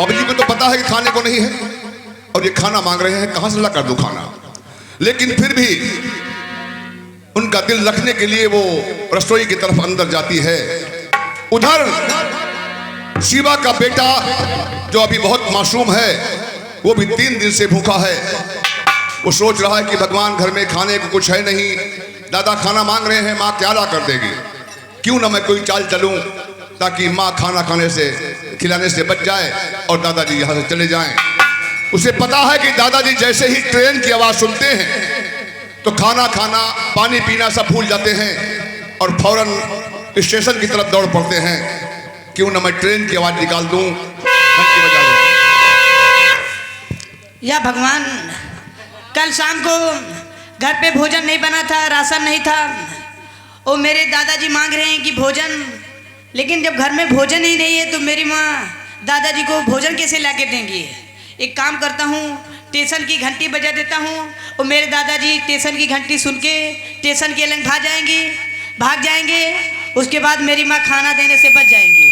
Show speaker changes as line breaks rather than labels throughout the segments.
बाबू जी को तो पता है कि खाने को नहीं है और ये खाना मांग रहे हैं, कहां से ला कर दूं खाना। लेकिन फिर भी उनका दिल रखने के लिए वो रसोई की तरफ अंदर जाती है। उधर शिवा का बेटा जो अभी बहुत मासूम है, वो भी 3 दिन से भूखा है। वो सोच रहा है कि भगवान घर में खाने को कुछ है नहीं, दादा खाना मांग रहे हैं, माँ क्या ला कर देगी, क्यों ना मैं कोई चाल चलूं ताकि माँ खाना खिलाने से बच जाए और दादाजी यहाँ से चले जाएं। उसे पता है कि दादाजी जैसे ही ट्रेन की आवाज़ सुनते हैं तो खाना खाना, पानी पीना सब भूल जाते हैं और फौरन स्टेशन की तरफ दौड़ पड़ते हैं। क्यों ना मैं ट्रेन की आवाज़ निकाल दूं, घंटी बजा दूं।
या भगवान, कल शाम को घर पे भोजन नहीं बना था, राशन नहीं था, और मेरे दादाजी मांग रहे हैं कि भोजन, लेकिन जब घर में भोजन ही नहीं है तो मेरी माँ दादाजी को भोजन कैसे ला के देंगी। एक काम करता हूँ, स्टेशन की घंटी बजा देता हूँ और मेरे दादाजी स्टेशन की घंटी सुन के स्टेशन के लंग भाग जाएंगे। उसके बाद मेरी माँ खाना देने से बच जाएंगी।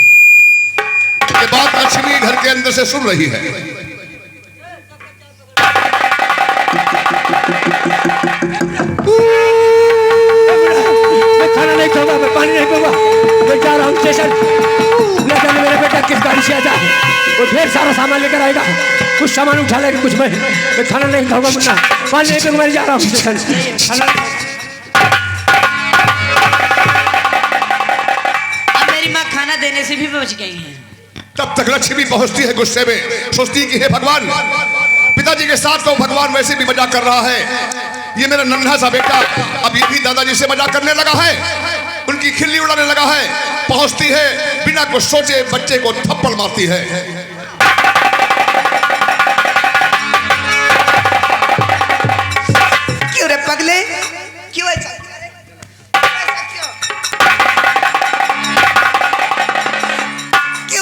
ये बात लक्ष्मी घर के अंदर से सुन रही है।
मैं खाना नहीं खाऊंगा, मैं पानी नहीं पीऊंगा, मैं जा रहा हूँ स्टेशन। ले जाने मेरे बेटा किस गाड़ी से आ जाए, वो ढेर सारा सामान लेकर आएगा, कुछ सामान उठा लेगा, कुछ मैं खाना नहीं खाऊंगा, मुन्ना पानी नहीं पीऊंगा, मैं जा रहा हूँ स्टेशन।
अब मेरी माँ खाना देने से भी बच गई हैं।
तब तक लक्ष्मी पहुंचती है गुस्से में, सोचती है कि हे भगवान, पिताजी के साथ तो भगवान वैसे भी मजाक कर रहा है, ये मेरा नन्हा सा बेटा अब ये भी दादाजी से मजाक करने लगा है, उनकी खिल्ली उड़ाने लगा है। पहुंचती है, बिना कुछ सोचे बच्चे को थप्पड़ मारती है।
क्यों रे पगले, क्यों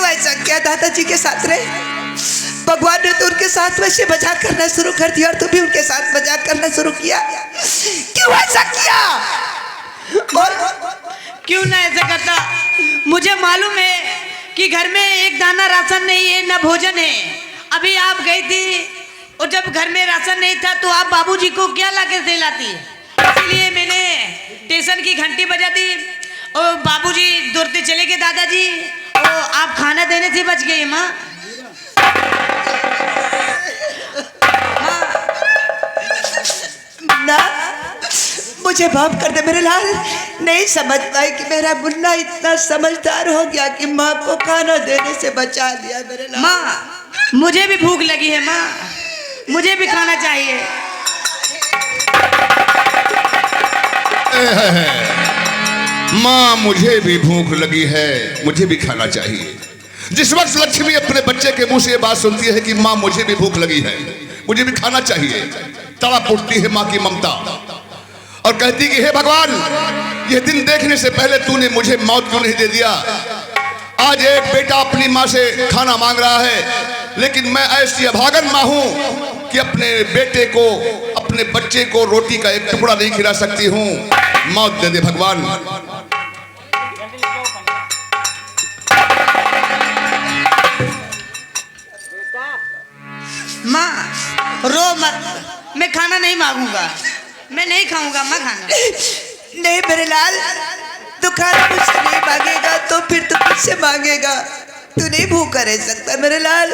ऐसा क्या दादाजी के साथ रे? भगवान ने तो उनके साथ वैसे मजाक करना शुरू कर दिया और तू भी उनके साथ मजाक करना शुरू किया। क्यों ऐसा किया? और
क्यों ना ऐसा करता? मुझे मालूम है कि घर में एक दाना राशन नहीं है, ना भोजन है। अभी आप गई थी और जब घर में राशन नहीं था तो आप बाबूजी को क्या लाके दिलाती, इसलिए मैंने स्टेशन की घंटी बजा दी और बाबूजी दौड़ते चले गए दादाजी, और आप खाना देने से बच गई। माँ
ना, मुझे माफ कर दे मेरे लाल, नहीं समझ पाई कि मेरा मुन्ना इतना समझदार हो गया कि माँ को खाना देने से बचा दिया। मेरे लाल
माँ, मुझे भी भूख लगी है माँ, मुझे भी खाना चाहिए।
माँ मुझे भी भूख लगी है, मुझे भी खाना चाहिए। जिस वक्त लक्ष्मी अपने बच्चे के मुंह से ये बात सुनती है कि माँ मुझे भी भूख लगी है, मुझे भी खाना चाहिए, तड़प उठती है माँ की ममता और कहती कि हे भगवान, ये दिन देखने से पहले तूने मुझे मौत क्यों नहीं दे दिया। आज एक बेटा अपनी माँ से खाना मांग रहा है, लेकिन मैं ऐसी अभागन माँ हूं कि अपने बेटे को, अपने बच्चे को रोटी का एक टुकड़ा नहीं खिला सकती हूँ। मौत दे दे भगवान।
माँ रो मत, मैं खाना नहीं मांगूंगा, मैं नहीं खाऊंगा माँ खाना।
नहीं मेरे लाल, तू खाना मुझसे नहीं मांगेगा तो फिर तू मुझसे मांगेगा, तू नहीं भूखा रह सकता मेरे लाल।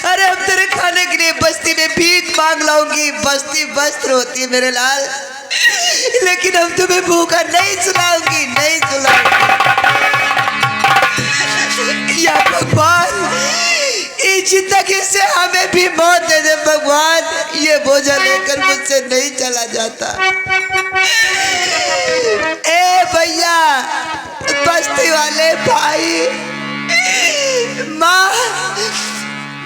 अरे अब तेरे खाने के लिए बस्ती में भीख मांग लाऊंगी, बस्ती वस्त्र होती है मेरे लाल, लेकिन अब तुम्हें भूखा नहीं सुलाऊंगी, नहीं सुलाऊंगी। या भगवान, इस जिंदगी से हमें भी मौत दे दे भगवान, ये बोझा लेकर मुझसे नहीं चला जाता। ए भैया, बस्ती वाले भाई, माँ,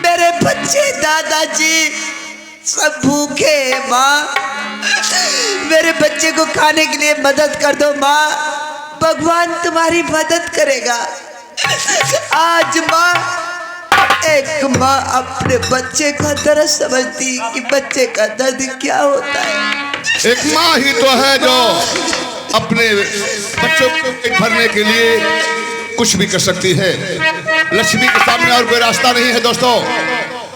मेरे बच्चे, दादाजी सब भूखे हैं माँ, मेरे बच्चे को खाने के लिए मदद कर दो माँ, भगवान तुम्हारी मदद करेगा। आज माँ, एक माँ अपने बच्चे का दर्द समझती कि बच्चे का दर्द क्या होता है।
एक माँ ही तो है जो अपने बच्चों को भरने के लिए कुछ भी कर सकती है। लक्ष्मी के सामने और कोई रास्ता नहीं है दोस्तों।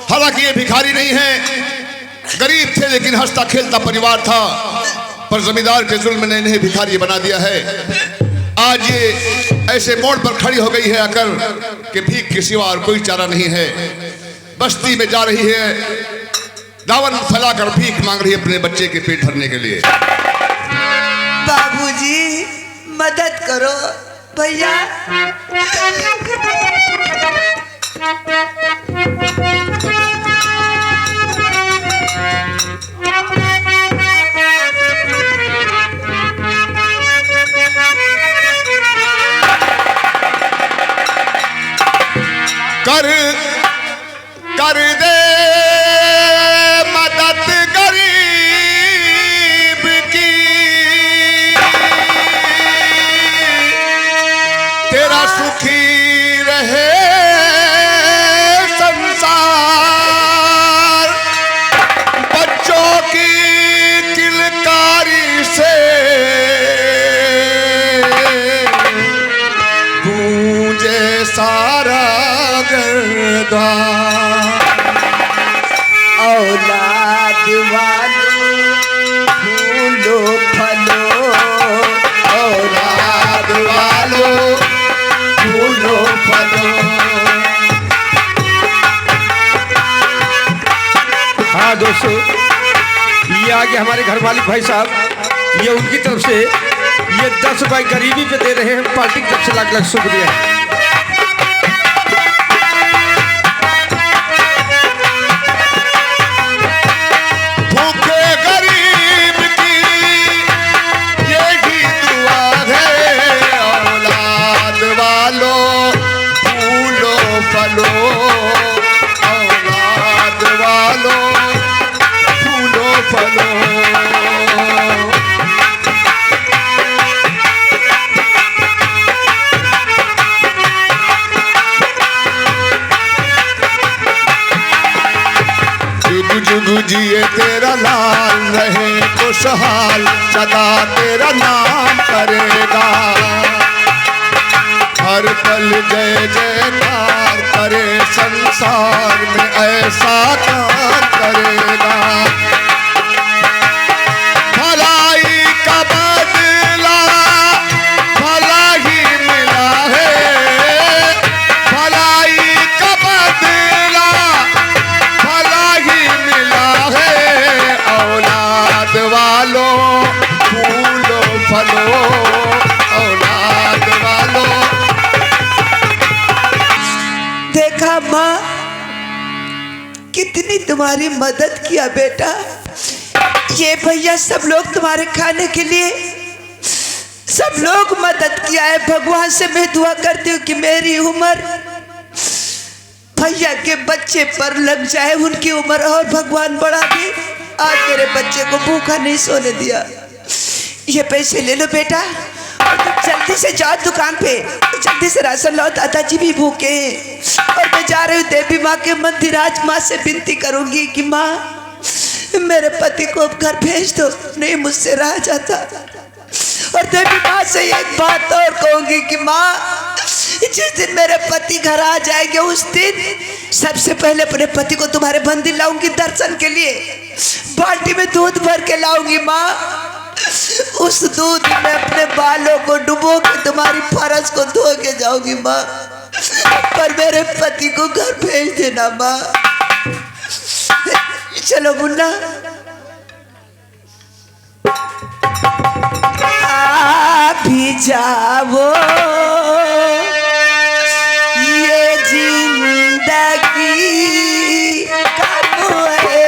हालांकि ये भिखारी नहीं है, गरीब थे लेकिन हंसता खेलता परिवार था, पर जमींदार के जुल्म ने इन्हें भिखारी बना दिया है। आज ये ऐसे मोड़ पर खड़ी हो गई है आकर कि भीख के सिवा और कोई चारा नहीं है। बस्ती में जा रही है, दावन फैलाकर भीख मांग रही है अपने बच्चे के पेट भरने के लिए।
बाबूजी मदद करो भैया।
कर दे मदद गरीब की, तेरा सुखी रहे संसार। बच्चों की किलकारी से गूंजे सारा
औलाद वालों फूलो फलो,
औलाद वालों
फूलो फलो।
हाँ दोस्तों, ये आगे हमारे घर मालिक भाई साहब, ये उनकी तरफ से ये 10 रुपए गरीबी पे दे रहे हैं। पार्टी की तरफ से लाख लाख शुक्रिया।
जिए तेरा लाल रहे खुशहाल, सदा तेरा नाम करेगा। हर पल जय जयकार करे, संसार में ऐसा काम करेगा। भलाई का बदला भला ही मिला है, भलाई का बदला भला ही मिला है। औलाद वालों फूलो फलो, औलाद वालों।
देखा माँ कितनी तुम्हारी मदद किया बेटा। ये भैया सब लोग तुम्हारे खाने के लिए सब लोग मदद किया है। भगवान से मैं दुआ करती हूँ कि मेरी उम्र भैया के बच्चे पर लग जाए, उनकी उम्र और भगवान बढ़ा दे। आज मेरे बच्चे को भूखा नहीं सोने दिया। ये पैसे ले लो बेटा, और तुम जल्दी से जाओ दुकान पे, जल्दी से राशन लाओ। दादाजी भी भूखे हैं और मैं जा रही हूँ देवी माँ के मंदिर। आज माँ से विनती करूंगी कि माँ मेरे पति को अब घर भेज दो, नहीं मुझसे रहा जाता। और देवी माँ से एक बात और कहूंगी कि माँ जिस दिन मेरे पति घर आ जाएंगे उस दिन सबसे पहले अपने पति को तुम्हारे मंदिर लाऊंगी दर्शन के लिए। बाल्टी में दूध भर के लाऊंगी माँ। उस दूध में अपने बालों को डुबो के तुम्हारी फरस को धो के जाऊंगी माँ। पर मेरे पति को घर भेज देना माँ। चलो मुन्ना। भी जाओ ये जिंदगी कब है।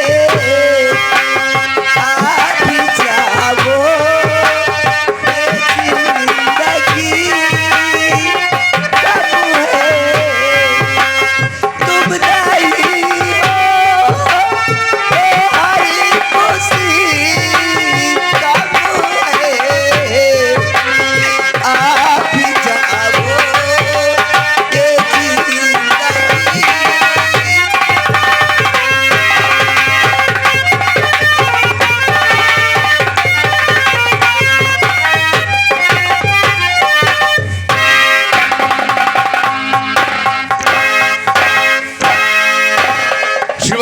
भी जाओ ये जिंदगी कब है। तुम नहीं हो हरी खुशी कब है। आप ही जाओ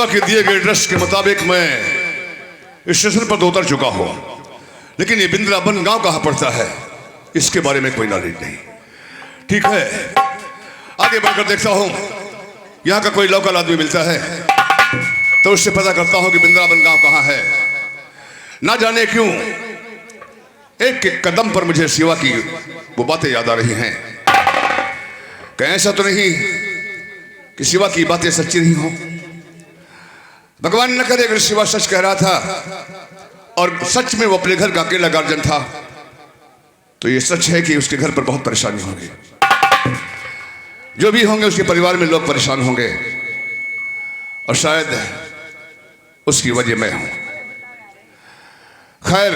शिवा के दिए गए एड्रेस के मुताबिक मैं स्टेशन पर तो उतर चुका हूं, लेकिन ये बिंद्रावन गांव कहां पड़ता है इसके बारे में कोई नॉलेज नहीं। ठीक है, आगे बढ़कर देखता हूं यहां का कोई लोकल आदमी मिलता है तो उससे पता करता हूं कि बिंद्रावन गांव कहां है। ना जाने क्यों एक एक कदम पर मुझे शिवा की वो बातें याद आ रही हैं। कहीं ऐसा तो नहीं कि शिवा की बातें सच्ची नहीं हो। भगवान न करे अगर शिवा सच कह रहा था और सच में वो अपने घर का अकेला गार्जियन था, तो ये सच है कि उसके घर पर बहुत परेशानी होगी। जो भी होंगे उसके परिवार में लोग परेशान होंगे और शायद उसकी वजह मैं हूं। खैर,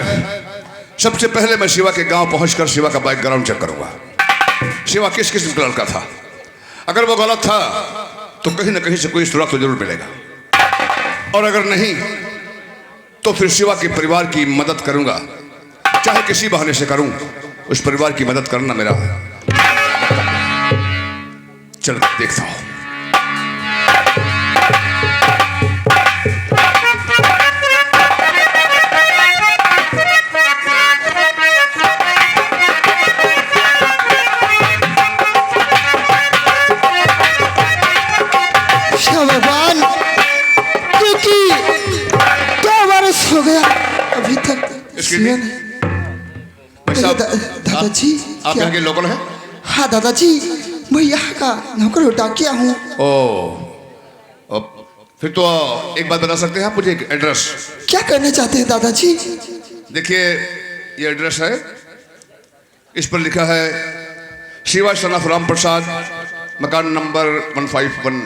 सबसे पहले मैं शिवा के गांव पहुंचकर शिवा का बैकग्राउंड चेक करूंगा। शिवा किस किस्म का लड़का था। अगर वो गलत था तो कहीं ना कहीं से कोई सुराग तो जरूर मिलेगा, और अगर नहीं तो फिर शिवा के परिवार की मदद करूंगा, चाहे किसी बहाने से करूं। उस परिवार की मदद करना मेरा, चल देखता हूं।
भगवान, क्योंकि 2 वर्ष हो गया अभी तक शिवा ने। दादाजी,
आप यहाँ के लोकल हैं?
हाँ दादाजी, मैं यहाँ का नौकर डाकिया हूँ।
फिर तो एक बात बता सकते हैं आप मुझे, एड्रेस
क्या करना चाहते हैं दादाजी?
देखिए, ये एड्रेस है, इस पर लिखा है शिवा सन ऑफ राम प्रसाद, मकान नंबर 151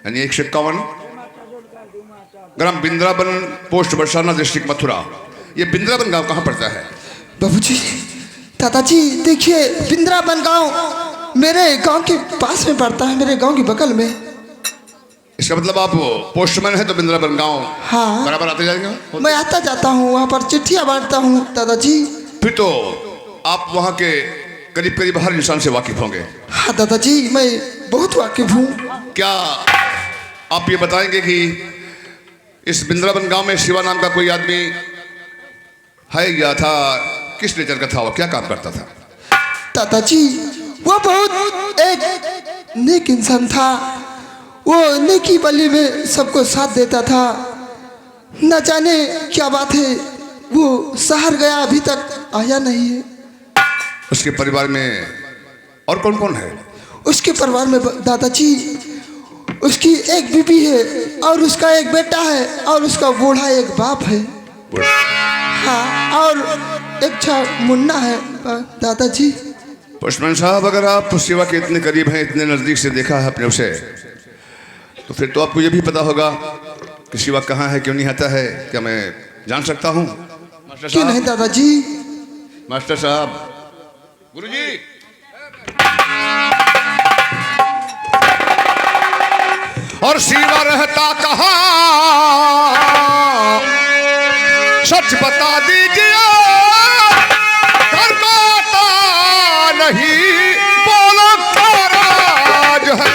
यानी 151, ग्राम बिंद्रावन, पोस्ट बरसाना, डिस्ट्रिक्ट मथुरा। ये बिंद्रावन गांव कहाँ पड़ता है?
बाबूजी, दादाजी देखिए, बिंद्रावन गांव मेरे गांव के पास में पड़ता है, मेरे गांव के बगल में।
इसका मतलब आप पोस्टमैन है तो बिंद्रावन गांव
हाँ
बराबर आते जाएंगे?
मैं आता जाता हूँ, वहाँ पर चिट्ठियाँ बांटता हूँ दादाजी।
फिर तो आप वहाँ के करीब करीब हर इंसान से वाकिफ होंगे।
हाँ दादाजी, मैं बहुत वाकिफ हूँ।
क्या आप ये बताएंगे कि इस बिंद्रावन गांव में शिवा नाम का कोई आदमी है या था? किस नेचर का था वो, क्या काम करता था?
दादाजी, वो बहुत एक नेक इंसान था। वो नेकी बली में सबको साथ देता था। न जाने क्या बात है, वो शहर गया, अभी तक आया नहीं है।
उसके परिवार में और कौन कौन है?
उसके परिवार में दादाजी, उसकी एक बीबी है और उसका एक बेटा है और उसका बूढ़ा एक बाप है। हाँ, और एक मुन्ना है दादाजी।
पोस्टमैन साहब, अगर आप शिवा के इतने करीब हैं, इतने नज़दीक से देखा है अपने उसे, तो फिर तो आपको ये भी पता होगा कि शिवा कहाँ है, क्यों नहीं आता है। क्या मैं जान सकता हूँ? मास्टर
क्यों नहीं
साहब,
दादाजी?
मास्टर साहब, गुरुजी, और शिवा रहता कहाँ, सच बता दीजिए, घर को आता नहीं, बोलो क्या राज है?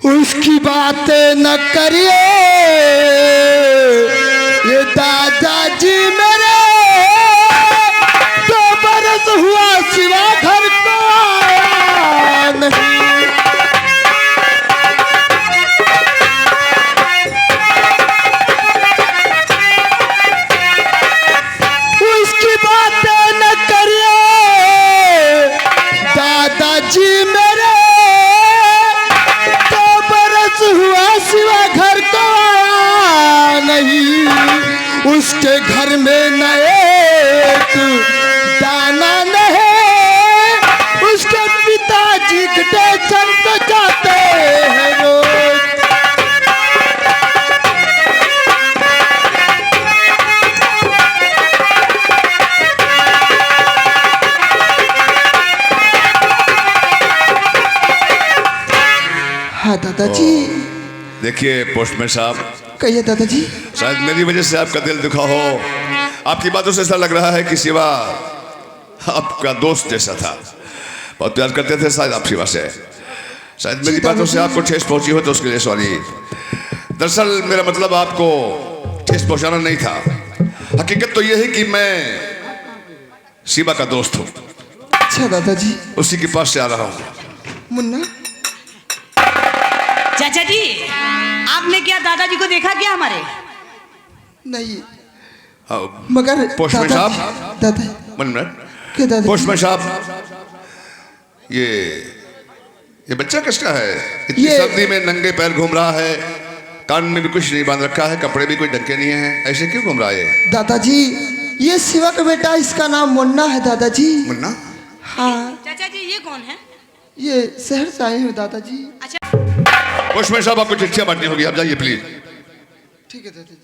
उसकी बातें न करिए, ये दादाजी मेरे 2 बरस हुआ शिवा घर को आया नहीं। उसकी बातें न करिए, दादाजी मेरे हाँ दादाजी।
देखिए पोस्टमैन साहब,
कहिए दादाजी।
शायद मेरी वजह से आपका दिल दुखा हो। आपकी बातों से ऐसा लग रहा है कि शिवा आपका दोस्त जैसा था, बहुत प्यार करते थे शायद आप शिवा से। शायद मेरी बातों से आपको ठेस पहुंची हो तो उसके लिए सॉरी। दरअसल मेरा मतलब आपको ठेस पहुंचाना नहीं था। हकीकत तो यह है कि मैं शिवा का दोस्त हूँ।
अच्छा दादाजी।
उसी के पास से आ रहा हूँ।
मुन्ना।
चाचा जी, आपने क्या दादाजी को देखा क्या हमारे?
नहीं
हाँ,
मगर
पोस्टमैन
दादा
साहब।
दादा
वन मिनट।
क्या दादा?
पोस्टमैन साहब, ये बच्चा किसका है? इतनी
ये-
सर्दी में नंगे पैर घूम रहा है, कान में भी कुछ नहीं बांध रखा है, कपड़े भी कोई ढके नहीं है, ऐसे क्यों घूम रहा है?
दादाजी ये शिवा का बेटा, इसका नाम मुन्ना है दादाजी।
मुन्ना?
हाँ
चाचा जी ये कौन है?
ये शहर से आए हैं दादाजी।
अच्छा
पोस्टमैन साहब, आपको चिट्ठियां बांटनी होगी, आप जाइए प्लीज।
ठीक है दादाजी।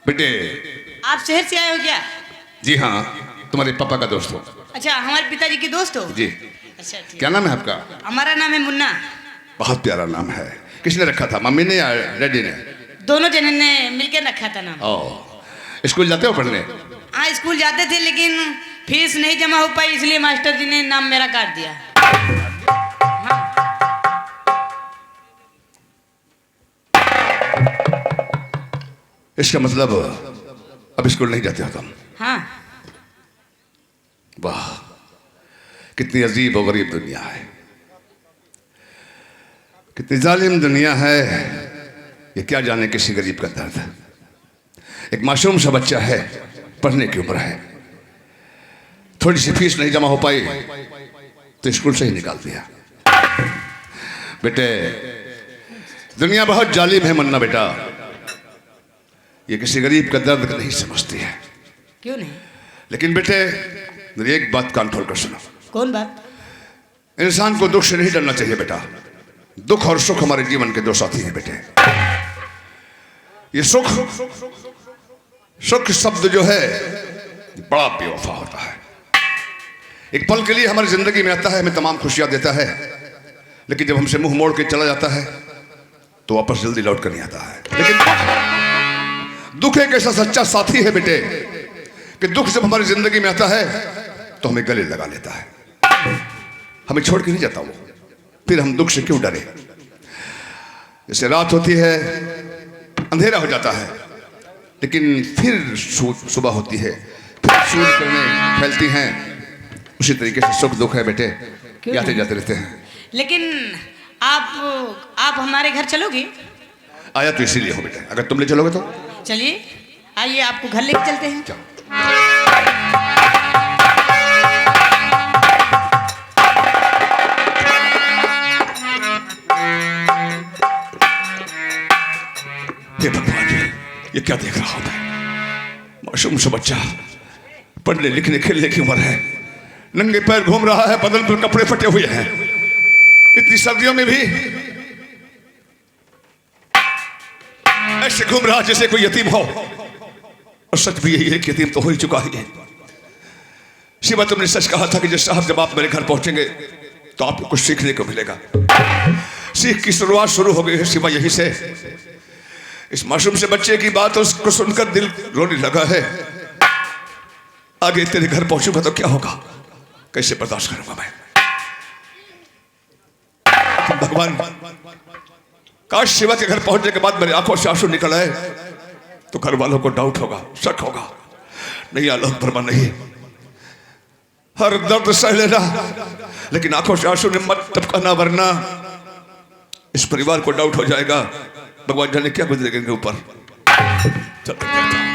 बेटे।
आप शहर से आए हो क्या?
जी हाँ, तुम्हारे पापा का दोस्त हो।
अच्छा हमारे पिताजी के दोस्त हो?
जी।
अच्छा ठीक।
क्या नाम है आपका?
हमारा नाम है मुन्ना।
बहुत प्यारा नाम है। किसने रखा था, मम्मी ने या डैडी ने?
दोनों जने ने मिलकर रखा था नाम।
ओह, स्कूल जाते हो पढ़ने?
हाँ स्कूल जाते थे लेकिन फीस नहीं जमा हो पाई, इसलिए मास्टर जी ने नाम मेरा काट दिया।
इसका मतलब अब स्कूल नहीं जाते हो तुम?
हाँ।
वाह, कितनी अजीब और गरीब दुनिया है, कितनी जालिम दुनिया है। ये क्या जाने किसी गरीब का दर्द। एक मासूम सा बच्चा है, पढ़ने की उम्र है, थोड़ी सी फीस नहीं जमा हो पाई तो स्कूल से ही निकाल दिया। बेटे, दुनिया बहुत जालिम है मुन्ना बेटा। ये किसी गरीब का दर्द नहीं समझती है।
क्यों नहीं?
लेकिन बेटे, मेरी एक बात कान खोल कर सुनो।
कौन बात?
इंसान को दुख से नहीं डरना चाहिए बेटा। दुख और सुख हमारे जीवन के दो साथी हैं बेटे। ये सुख शब्द जो है बड़ा बेवफा होता है। एक पल के लिए हमारी जिंदगी में आता है, हमें तमाम खुशियां देता है, लेकिन जब हमसे मुंह मोड़ के चला जाता है तो वापस जल्दी लौट कर नहीं आता है। लेकिन दुख एक ऐसा सच्चा साथी है बेटे कि दुख जब हमारी जिंदगी में आता है तो हमें गले लगा लेता है, हमें छोड़ के नहीं जाता वो। फिर हम दुख से क्यों डरे? जैसे रात होती है, अंधेरा हो जाता है, लेकिन फिर सुबह होती है, फिर सूरज किरणें फैलती हैं। उसी तरीके से सुख दुख है बेटे, आते जाते रहते हैं।
लेकिन आप हमारे घर चलोगे?
आया तो इसीलिए हो बेटे, अगर तुम ले चलोगे तो।
चलिए आइए, आपको घर लेके चलते हैं।
चलो। हे भगवान, ये क्या देख रहा हूं मैं? मासूम सा बच्चा, पढ़ने लिखने खेलने की उम्र है, नंगे पैर घूम रहा है, बदन पर कपड़े फटे हुए हैं, इतनी सर्दियों में भी ऐसे घूम रहा जैसे कोई यतीम हो। और सच भी यही है कि यतीम तो हो ही चुका ही है। शिवा, तुमने सच कहा था कि जब आप मेरे घर पहुंचेंगे तो आपको कुछ सीखने को मिलेगा। सीख की शुरुआत शुरू हो गई है शिवा यहीं से। इस मासूम से बच्चे की बात उसको सुनकर दिल रोने लगा है। आगे तेरे घर पहुंचूंगा तो क्या होगा, कैसे बर्दाश्त करूंगा मैं? भगवान, काश शिवा के घर पहुंचने के बाद मेरी आंखों से आंसू निकल आए तो घर वालों को डाउट होगा, शक होगा। नहीं आलोक वर्मा, नहीं, हर दर्द सह लेना, लेकिन आंखों से आंसू ने मत टपकाना, वरना इस परिवार को डाउट हो जाएगा। भगवान जाने क्या गुजरेगा इनके ऊपर। चलो।